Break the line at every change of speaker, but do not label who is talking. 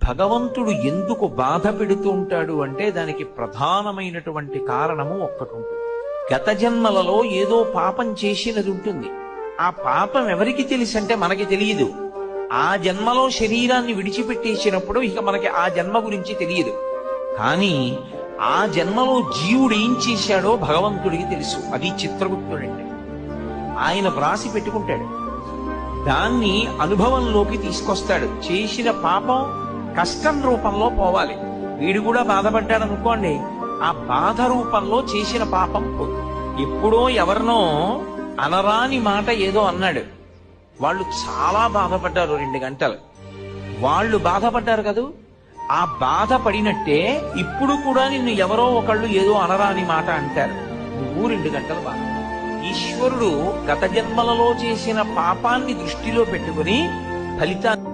భగవంతుడు ఎందుకు బాధ పెడుతూ ఉంటాడు అంటే దానికి ప్రధానమైనటువంటి కారణము ఒక్కటి ఉంటుంది. గత జన్మలలో ఏదో పాపం చేసినది ఉంటుంది. ఆ పాపం ఎవరికి తెలుసంటే మనకి తెలియదు. ఆ జన్మలో శరీరాన్ని విడిచిపెట్టేసినప్పుడు ఇక మనకి ఆ జన్మ గురించి తెలియదు. కానీ ఆ జన్మలో జీవుడు ఏం చేశాడో భగవంతుడికి తెలుసు. అది చిత్రగుప్తుడంటే. ఆయన వ్రాసి పెట్టుకుంటాడు. దాన్ని అనుభవంలోకి తీసుకొస్తాడు. చేసిన పాపం కష్టం రూపంలో పోవాలి. వీడు కూడా బాధపడ్డాడు అనుకోండి, ఆ బాధ రూపంలో చేసిన పాపం పోదు. ఎప్పుడో ఎవరినో అనరాని మాట ఏదో అన్నాడు. వాళ్ళు చాలా బాధపడ్డారు. 2 గంటలు వాళ్ళు బాధపడ్డారు కదూ. ఆ బాధపడినట్టే ఇప్పుడు కూడా నిన్ను ఎవరో ఒకళ్ళు ఏదో అనరాని మాట అంటారు. నువ్వు 2 గంటలు బాధ. ఈశ్వరుడు గత జన్మలలో చేసిన పాపాన్ని దృష్టిలో పెట్టుకుని ఫలితాన్ని